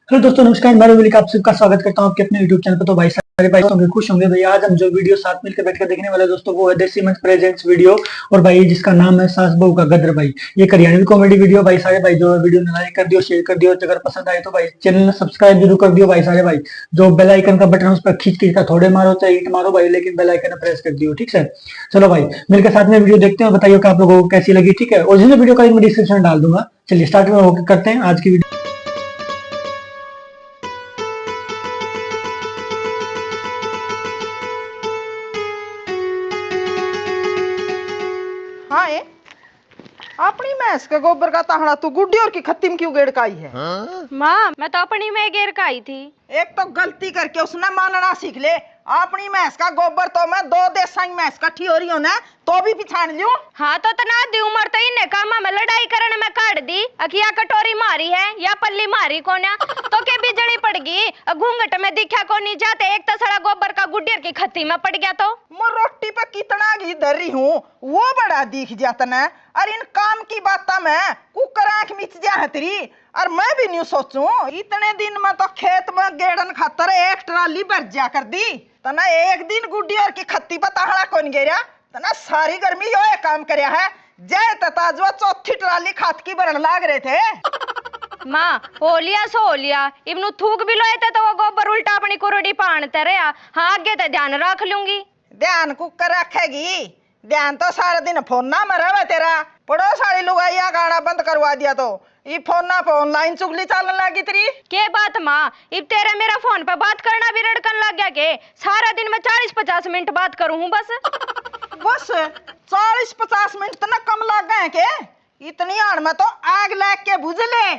Hello दोस्तों, नमस्कार। मैं रवि आप सबका स्वागत करता हूं आपके अपने यूट्यूब चैनल पर। तो भाई सारे भाई होंगे, खुश होंगे भैया। आज हम जो वीडियो साथ मिलकर बैठकर देखने वाले दोस्तों वो है देसी मंच प्रेजेंट्स वीडियो। और भाई जिसका नाम है सास बहू का गदर। भाई ये हरियाणवी कॉमेडी वीडियो। भाई सारे भाई जो वीडियो ने लाइक कर दियो, शेयर कर दियो, अगर पसंद आए तो भाई चैनल सब्सक्राइब जरूर कर दियो। भाई सारे भाई जो बेल आइकन का बटन है उस पर खींच खींच का थोड़े मारो चाहे ईट मारो भाई, लेकिन बेल आइकन प्रेस कर दियो, ठीक है। चलो भाई मिलकर साथ में वीडियो देखते हैं और बताइए कि आप लोगों को कैसी लगी, ठीक है। ओरिजिनल वीडियो का लिंक मैं डिस्क्रिप्शन में डाल दूंगा। चलिए स्टार्ट में करते हैं आज की वीडियो। हाँ ए, अपनी भैंस के गोबर का ताहड़ा तू गुड्डी और की खत्ती में क्यों गेड़काई है? माँ मैं तो अपनी में गेर का आई थी। एक तो गलती करके उसने मानना सीख ले। अपनी भैंस का गोबर तो मैं 2 देश भैंस इकट्ठी हो रही हूँ ना तो भी पिछाड़ लियो। हाँ तो तना दी उम्र तो इन्हें कामा में लड़ाई करने में काट दी। अकिया कटोरी मारी है या पल्ली मारी कोना तो के बिजली पड़ गई। घूंघट में दिखा को नहीं जाते, एक तो सड़ा गोबर का गुड्डियर की खत्ती में पड़ गया तो मैं रोटी पे कितना घी धर रही हूँ वो बड़ा दिख जाता ना। और इन काम की बात में कुकर आंख मिच जा है तेरी। और मैं भी नहीं सोचूं इतने दिन में तो खेत में गेड़न खातर एक ट्राली भर जा कर दी। तना एक दिन गुड्डी और की खत्ती पर ताहड़ा कौन गेरा। तना सारी गर्मी यो एक काम करया है। जय तताजवा चौथी ट्राली खात की भरन लाग रहे थे। माँ हो लिया सो हो लिया। इब्नु थूक भी लोए थे तो वो गोबर उल्टा अपनी कुरोड़ी पानते रहा। हाँ आगे तो ध्यान रख लूंगी। ध्यान कुकर रखेगी? ध्यान तो सारा दिन फोन ना मरा हुआ तेरा। पड़ोस वाली लुगाइया गाना बंद करवा दिया तो ये फोन ना पे ऑनलाइन चुगली चलने लगी तेरी। के बात माँ, इब तेरे मेरा फोन पे बात करना भी रड़कन लग गया के? सारा दिन में 40-50 मिनट बात करूँ हूँ बस। बस 40-50 मिनट तो ना कम लग गए के? इतनी आड़ में तो आग लग के बुझ ले।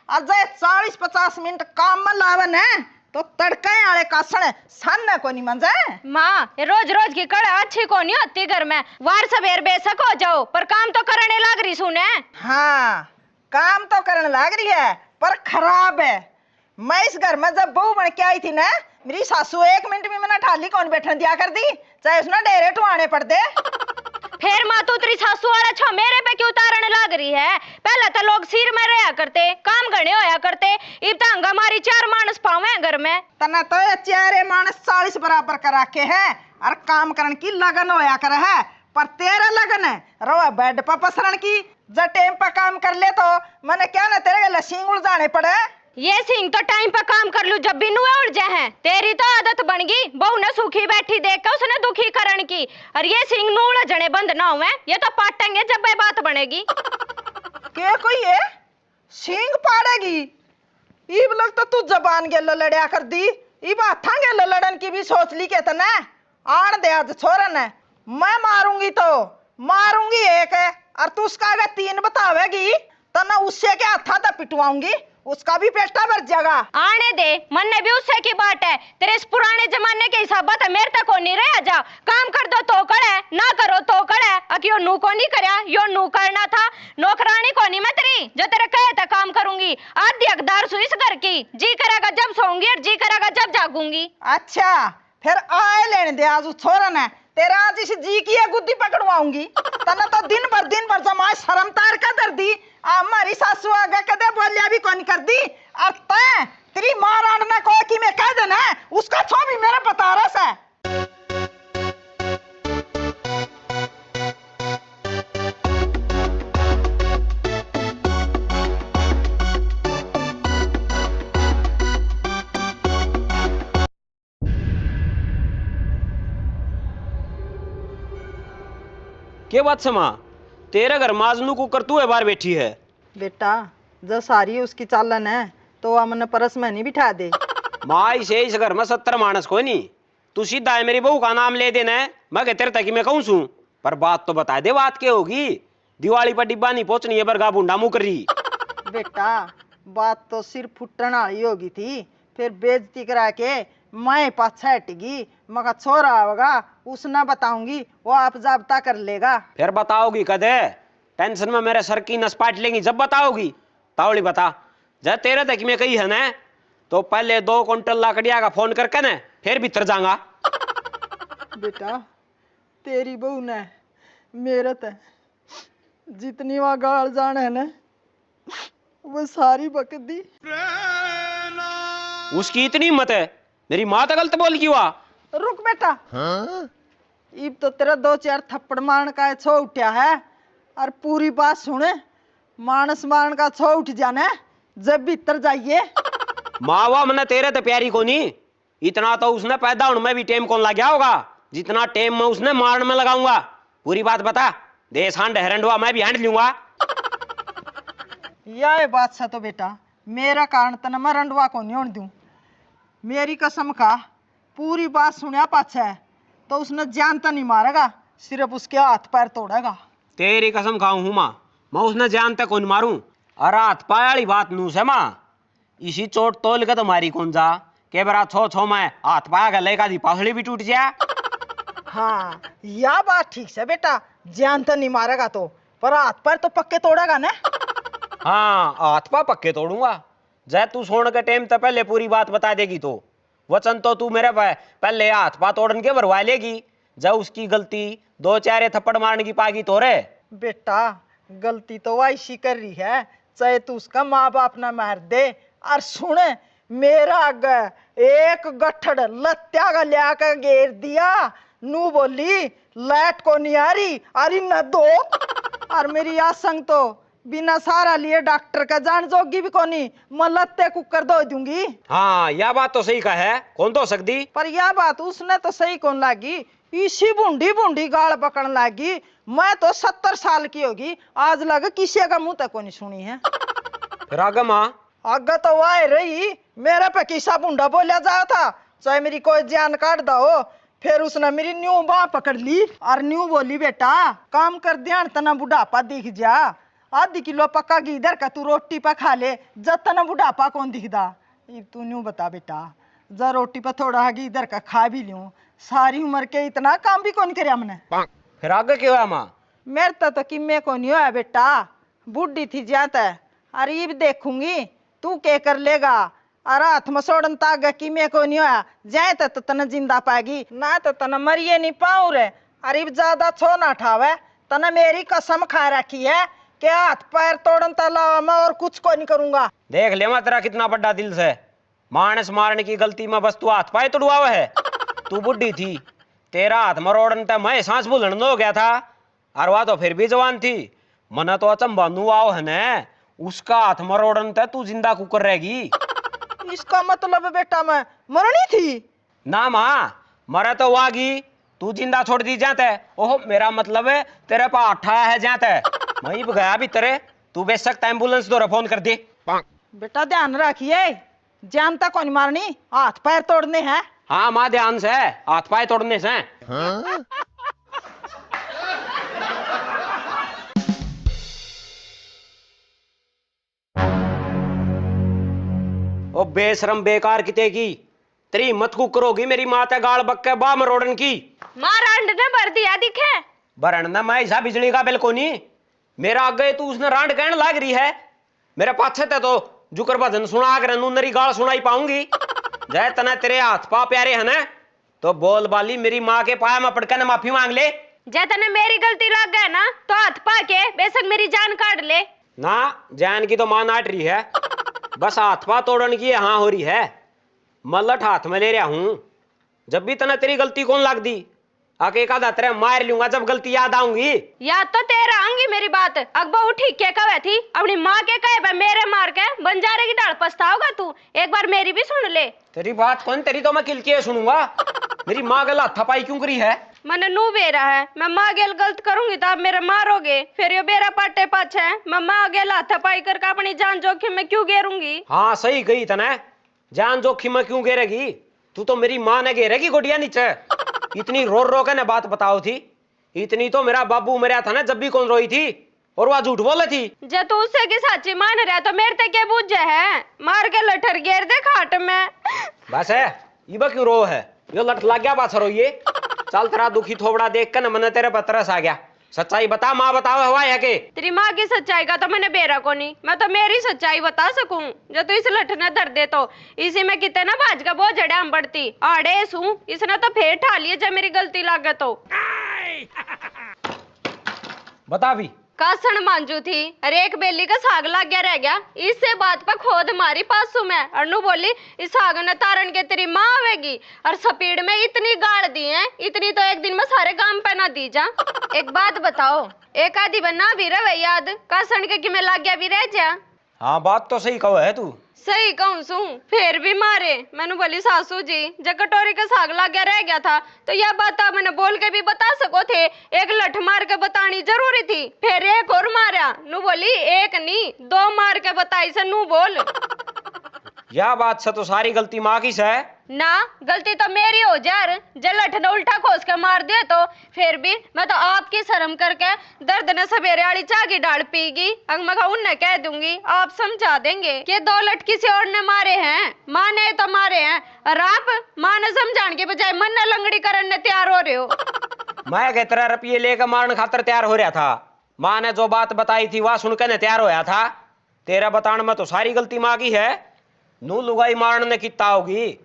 अजय 40-50 मिनट काम में लावन है तो तड़के आले कासण सन को नहीं मंजे। माँ ये रोज रोज की कड़ा अच्छी को नहीं होती घर में। वार सवेर बेशक हो जाओ पर काम तो करने लग रही सुने। हाँ काम तो करने लग रही है पर खराब है। मैं इस घर में जब बहू बन के आई थी ना मेरी सासू 1 मिनट भी मैंने ठाली कौन बैठने दिया कर दी, चाहे उसने डेरे टुआने पड़ दे। फिर माँ तू तेरी सासू वाला छो मेरे पे क्यों उतारने लग रही है? पहले तो लोग सिर में रहा करते, काम गणे होया करते। इब तो हंगा मारी 4 मानस पावे घर में। तना तो ये चारे मानस 40 बराबर करा के है और काम करने की लगन होया कर है। पर तेरा लगन है रो बेड पर पसरण की। जब टाइम पर काम कर ले तो मैंने क्या ना तेरे गले सींग उलझाने पड़े। ये सिंह तो टाइम पर काम कर लू जब भी नुए उड़ जाए हैं। तेरी तो आदत बन गई बहू ने सूखी बैठी देख के उसने दुखी करण की। और ये सिंह नू उलझने बंद ना हुए ये तो पाटेंगे जब ये बात बनेगी। के कोई है सींग पाड़ेगी? इब लग तो तू जबान गेल लड़या कर दी। इब हाथा गेल लड़न की भी सोच ली के तना आन दे आज छोरन है। मैं मारूंगी तो मारूंगी एक है और तू उसका अगर 3 बतावेगी तो ना उससे के हाथा तो पिटवाऊंगी, उसका भी पेटा भर जाएगा। आने दे मन ने भी उससे की बात है। तेरे इस पुराने जमाने के हिसाब से मेरे तक को नहीं रहा जा। काम कर दो तो करे ना करो तो करे। अकियो नू को नहीं करया यो नू करना था। नौकरानी को नहीं मैं तेरी जो तेरे कहे था काम करूंगी। आधी हकदार सु इस घर की, जी करेगा जब सोऊंगी और जी करेगा जब जागूंगी। अच्छा फिर आए लेने दे आज उस छोरन है तेरा आज इस जी की है गुद्दी पकड़वाऊंगी। तना तो दिन भर जमा शर्म तार का दर दी। हमारी सासू आगे कदे बोलिया भी कौन कर दी। और तै तेरी मां रांडना को कि मैं कह देना उसका छो भी मेरा पता रस है। के बात समा तेरे घर माजनू को कर तू है बाहर बैठी है। बेटा जो सारी उसकी चालन है तो अमन परस में नहीं बिठा दे। माई से इस घर में 70 मानस को नहीं। तू सीधा है मेरी बहू का नाम ले देना है। मैं कह तेरे तक मैं कहूँ सू पर बात तो बता दे बात क्या होगी। दिवाली पर डिब्बा नहीं पहुंचनी है बरगा बूंडा मुँह कर रही। बेटा बात तो सिर फुटन वाली होगी थी फिर बेइज्जती करा के मैं पाछा हटेगी। मगर छोरा होगा उसने बताऊंगी वो आप जाबता कर लेगा। फिर बताओगी कदे टेंशन में मेरे सर की नस पाट लेंगी जब बताओगी। तावली बता जब तेरे तक मैं कही है ना तो पहले 2 क्विंटल लाकड़िया का फोन करके ना फिर भीतर जाऊंगा। बेटा तेरी बहू ने मेरे ते जितनी वहां गाल जान है ना वो सारी बक दी। उसकी इतनी हिम्मत है, मेरी माँ तो गलत बोल क्यों हुआ? रुक बेटा, इब तो तेरा 2-4 थप्पड़ मारने का छो उठा है, और पूरी बात सुने। मानस मारने का छो उठ जाने जब भीतर जाइए। माँ वाह मैंने तेरे तो प्यारी को नहीं, इतना तो उसने पैदा होने में भी टेम कौन लग गया होगा जितना टेम मैं उसने मारने में लगाऊंगा। पूरी बात बता, देश हांड हरंडवा मैं भी हैंड लूंगा। यह बात सा तो बेटा मेरा कारण तना मैं रंडवा को नहीं होने दूं। मेरी कसम खा, पूरी बात सुनिया पाछे तो उसने जान तो नहीं मारेगा, सिर्फ उसके हाथ पैर तोड़ेगा। तेरी कसम खाऊं हूं माँ, मैं उसने जान तक कौन मारूं। अरे हाथ पाए वाली बात नू से माँ, इसी चोट तोल के तो मारी कौन जा के बरा छो छो मैं हाथ पाया गले का दी पासड़ी भी टूट जाए। हाँ यह बात ठीक से बेटा, जान तो नहीं मारेगा तो, पर हाथ पैर तो पक्के तोड़ेगा ना। हाँ हाथ पा पक्के तोड़ूंगा। जय तू सोने के टाइम तो पहले पूरी बात बता देगी तो वचन तो तू मेरे पहले हाथ पा तोड़न के भरवा लेगी। जब उसकी गलती 2-4 थप्पड़ मारने की पागी तो रे। बेटा गलती तो वह ऐसी कर रही है, चाहे तू उसका माँ बाप ना मार दे। और सुन, मेरा आगे एक गठड़ लत्या का लिया कर घेर दिया, नू बोली लाइट को नहीं आ रही, अरे न दो। और मेरी आसंग तो बिना सारा लिए डॉक्टर का जान जोगी भी कोनी, मैं लत्ते कुकर दो दूंगी। हाँ यह बात तो सही का है, कौन तो सकती। पर यह बात उसने तो सही कौन लागी, इसी बूंदी बूंदी गाल पकड़न लागी। मैं तो 70 साल की होगी, आज लग किसी का मुंह तक को नहीं सुनी है। फिर आगे माँ? आगे तो वह रही, मेरे पे किसा बूंदा बोला जाया था, चाहे मेरी कोई जान काट दो। फिर उसने मेरी न्यू बाह पकड़ ली और न्यू बोली बेटा काम कर ध्यान तना बुढ़ापा दिख जा, आधी किलो पक्का घी इधर का तू रोटी पर खा ले, जब तना बुढ़ापा कौन दिखदा। अब तू न्यू बता बेटा, जब रोटी पर थोड़ा घी इधर का खा भी लूं, सारी उम्र के इतना काम भी कौन करे हमने। फिर आगे क्यों है माँ? मेरे तो किम्मे को नहीं होया बेटा, बुढ़ी थी जाता है, अरे ये भी देखूंगी तू क्या कर लेगा। और हाथ में सोड़न ताग किम्मे को नहीं होया, जाए तो तना जिंदा पाएगी ना तो तना मरिए नहीं पाऊ रे। अरे ज्यादा छो ना ठावे, तना मेरी कसम खा रखी है कि हाथ पैर तोड़न तला मैं और कुछ को नहीं करूंगा। देख ले मैं तेरा कितना बड़ा दिल से, मानस मारने की गलती में बस तू हाथ पाए तोड़वावे है। तू बुढ़ी थी, तेरा हाथ मरोड़न तक मैं सांस भूलन हो गया था, और वह तो फिर भी जवान थी। मना तो अचंभा नू आओ है न, उसका हाथ मरोड़न तक तू जिंदा कुकर रहेगी। इसका मतलब बेटा मैं मरनी थी ना माँ, मरे तो वागी, तू जिंदा छोड़ दी जाते। ओह मेरा मतलब है तेरे पा अठाया है जाते, वहीं पे गया भी तेरे, तू बेशक एम्बुलेंस दो फोन कर दे। बेटा ध्यान रखिए, जानता कौन मारनी, हाथ पैर तोड़ने हैं। हाँ माँ ध्यान से, हाथ पाए तोड़ने से। ओ बेशरम बेकार किते की, तेरी हिम्मत को करोगी मेरी माता गाल बक्के बा मरोड़न की। मारा अंड ने भर दिया दिखे। भरण ना मैं ऐसा बिजली का बिल को नहीं, मेरा आगे तू उसने रांड कहने लाग रही है, मेरे पाछे ते तो जुकर भजन सुना कर नरी गाल सुनाई पाऊंगी। जय तना तेरे हाथ पा प्यारे है ना, तो बोल बाली मेरी माँ के पाया में पड़कर माफी मांग ले। जय तने मेरी गलती लग गया ना तो हाथ पा के बेशक मेरी जान काट ले। ना जान की तो मां नाट रही है, बस हाथ पा तोड़न की हाँ हो रही है। मल्लट हाथ में ले रहा हूं, जब भी तना तेरी गलती कौन लाग दी, आके एक आधा तेरे मार लूंगा जब गलती याद आऊंगी। याद तो तेरा आऊंगी मेरी बात, अकबर उठी के कहे थी अपनी माँ के कहे पे मेरे मार के बंजारे की डाल पछताओगा तू, एक बार मेरी भी सुन ले। तेरी बात कौन, तेरी तो मैं किल के सुनूंगा। मेरी माँ गला थपाई क्यों करी है? मैंने नू बेरा है, मैं माँ गेल गलत करूंगी तो आप मेरे मारोगे, फिर ये बेरा पाटे पाछे है, मैं माँ गेल हाथ पाई करके अपनी जान जोखिम में क्यों गेरूंगी। हाँ सही गई तने, जान जोखिम में क्यों घेरेगी? तू तो मेरी माँ ने घेरेगी गोटिया नीचे। इतनी रो रो के ने बात बताओ थी, इतनी तो मेरा बाबू मरा था ना जब भी कौन रोई थी, और वह झूठ बोले थी। जब तू उससे की साची मान रहा तो मेरे ते क्या बुझ है, मार के लठर घेर दे खाट में। बस है ये क्यों रो है, यो लठ लग गया बात रोइए। चल तेरा दुखी थोबड़ा देख कर न मन तेरे पर तरस आ गया। सच्चाई बता माँ, बताओ हवा है के? तेरी माँ की सच्चाई का तो मैंने बेरा को नहीं, मैं तो मेरी सच्चाई बता सकूं। जो तू इस लठ ने धर दे तो इसी में कितने ना भाज का बहुत जड़े हम बढ़ती आड़े सू, इसने तो फेर ठा लिए जब मेरी गलती लागे तो। बता भी कासण मांजू थी अरे एक बेली का साग लग गया रह गया इससे बात पर खोद मारी पासू में और नू बोली इस साग ने तारण के तेरी माँ आवेगी और स्पीड में इतनी गाड़ दी है इतनी तो एक दिन में सारे काम पे ना दी जा। एक बात बताओ एक आधी बना भी रहे याद कासण के कि मैं लग गया भी रह जा। हाँ बात तो सही कहो है तू। सही कहूँ सू फिर भी मारे मैंने बोली सासू जी जब कटोरी का साग लग गया रह गया था तो यह बात आप मैंने बोल के भी बता सको थे एक लठ मार के बतानी जरूरी थी फिर एक और मारा नू बोली एक नहीं दो मार के बताई से नू बोल। यह बात से तो सारी गलती माँ की है ना गलती तो मेरी हो जार जब लठ ने उल्टा खोस के मार दिए तो फिर भी मैं तो आपकी शर्म करके दर्द ने सवेरे वाली चाय की डाल पीगी अब मैं उन्हें कह दूंगी आप समझा देंगे कि दो लठ किसी और ने मारे हैं माँ ने तो मारे हैं और आप माँ ने समझाने के बजाय मन ने लंगड़ी करने तैयार हो रहे हो। मैं के 13 रुपये लेकर मारने खातर तैयार हो रहा था माँ ने जो बात बताई थी वह सुनकर ने तैयार होया था। तेरा बताने में तो सारी गलती माँ की है। नू लुगाई मारने कितना होगी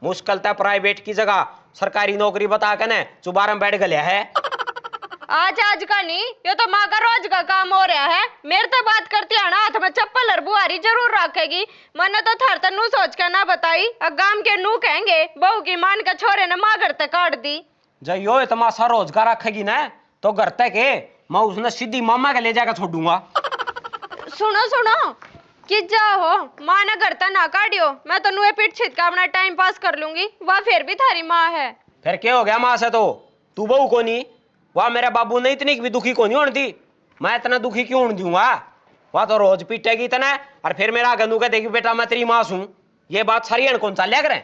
मुश्किल था प्राइवेट की जगह सरकारी नौकरी बता के ने चुबारा में बैठ गया है। आज का नहीं ये तो माँ का रोज का काम हो रहा है मेरे तो बात करती है ना हाथ में चप्पल और बुआरी जरूर रखेगी मैंने तो थर तनु सोच के ना बताई अब गांव के नू कहेंगे बहू की मान के छोरे ने माँ घर तक काट दी। जब यो तमाशा रोजगार रखेगी ना तो घर तक के मैं उसने सीधी मामा के ले जाकर छोड़ूंगा। सुनो सुनो कि जाओ माँ ने घर तक ना काटियो मैं तो नुए पीठ छिट का अपना टाइम पास कर लूंगी वह फिर भी थारी माँ है। फिर क्या हो गया माँ से तो तू बहू को नहीं वह मेरे बाबू ने इतनी भी दुखी को नहीं होने दी मैं इतना दुखी क्यों होने दूंगा। वह तो रोज पीटेगी इतना और फिर मेरा गंदू का देखी बेटा मैं तेरी माँ हूं ये बात सारी कौन सा लिया करें।